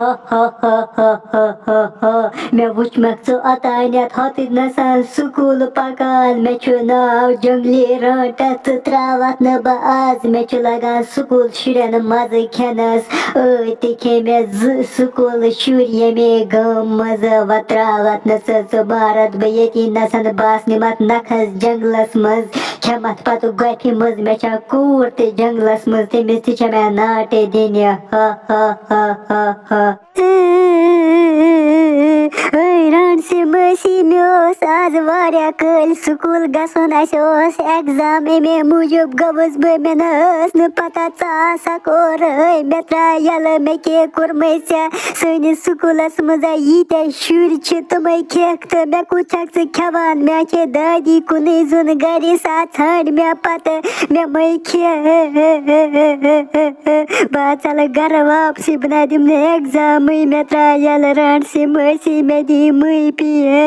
मैं वुचमक च अतानियत हत नसान स्कूल पकान मे छु नाव जंगली रटत त्रावत न बाज मे छु लगान स्कूल शुरन मज खेनस ते खे मे स्कूल शुर यमे गम मज वत्रावत न च भारत बयती नसन बास निमत नखस जंगलस मज खेमत पत गफि मज मे छा कूर ते जंगलस मज तेमिस ति छ मे नाटे दिन रण से मसी में आज वारिया कल स्कूल गसन एग्जाम मे मूजूब गवस बे नस न पता चा कोर मे यल मे के कुर्मैया सैन स्कूलस मज यीत्या शुर तम खेख तो मे कुछक खेवान मे खे दादी कुन जुन गरी सा छाड़ मे पत मे मै खे बचल घर वापसी बना दिम एग्जाम मे यल रण से मसी में दी मई पिए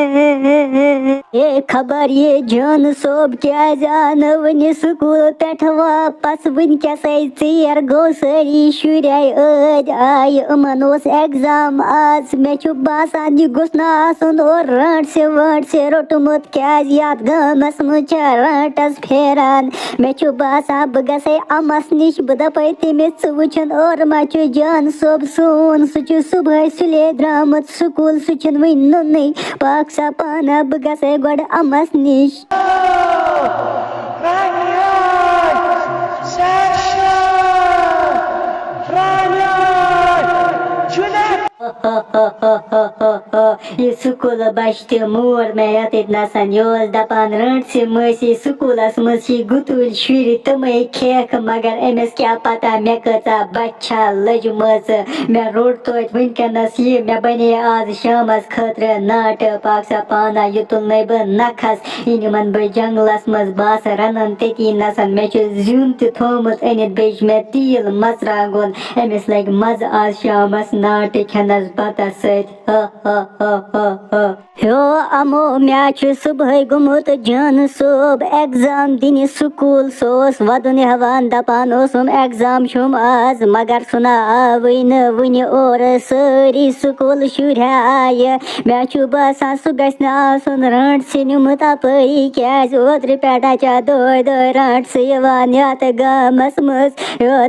ये खबर ये जान सोब क्या जान वन स्कूल पे वापस वन क्या चेर गो सारी शुर आय अमन एग्जाम आज मे बासान यह गोस न और रट से रोटमुत क्या याद गमस मुझ रटस फेरान मे बासान बह गई अमस निश बह दपे तमिस वुचन और मा जान सोब सोन सह सुबह सुले द्रामत स्कूल सह वन नुन पाक सा पाना बह गई गोड अमस निश ये स्कूल बच्चे मोर में यत नसन योस दपान रट से मसी स्कूलस मसी गुतुल शुर तम खेख मगर अमिस क्या पता मे कचा बच्चा लजमस मे रोड तोत वनकनस ये मे बने आज शामस खतर नाट पाक सा पाना युतुल न बह नखस इन बह जंगलस मज बास रनन तती नसन मे जुन थोमुत अनित बेज मे तील मसरागुन अमिस लग मज आज शामस नाट खेनस पता सत हो अमो मे सुबह गुमुत जान सोब एग्जाम दिन स्कूल सोस वदन हवान दपान एग्जाम शुम आज मगर सुना आवे न वन और सारी स्कूल शुर आय मे बसान सह गस आसन रट से निमुत अपरी क्या ओत्र पे दो रट से यत गामस मज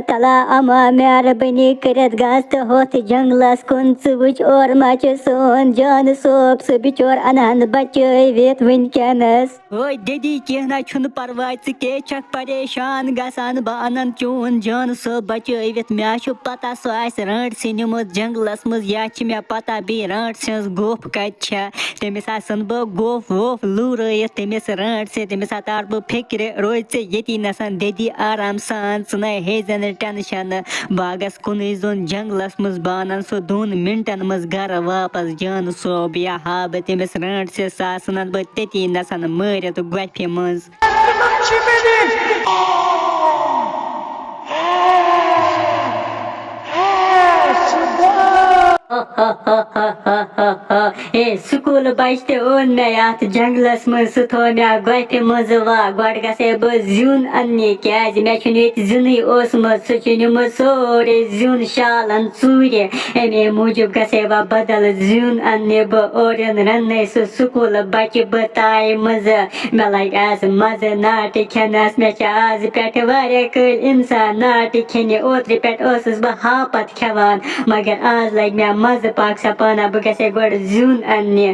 तला अमा मेहरबानी कर गस तो होत जंगलस कुन वुच और मा सोन जान सोब सह बिचोर अनहन बचवित वनकनस ओए दीदी कह छुन परवाह के छक परेशान गसान बह अनन चून जान सोब बचवित मे पता सह रट से निमुत जंगलस मज या मे पता बी रट सज गोफ कत तमिस बह गोफ वोफ लूरत तमिस रट से तमिस तार बह फिक्र रोज ये नसन दीदी आराम सान च हेजन टेंशन बागस कुन जोन जंगलस मज बानन सह 2 मिनटन मज घर वापस जान सोब या हाब तमिस रट से सासन बह तती नसन मरित गफि मज स्कूल बच्चे ओन मे अत जंगलस मज सह थो मे गफि मज वा गोड गसे बह जुन अन्ने क्या मे जुन सह निमुत सोरे जुन शालन चूर अमे मूजूब गसे वा बदल जुन अन्ने बह ओरन रन सह स्कूल बच्चे बह ताय मज मे लग आज मज नाट खेनस मे आज पे वारिया कल इंसान नाट खेने ओत्र पे बह हापत खेवान मगर आज लग मे मज पाक सा पाना बह गसे गोड जुन अन्ने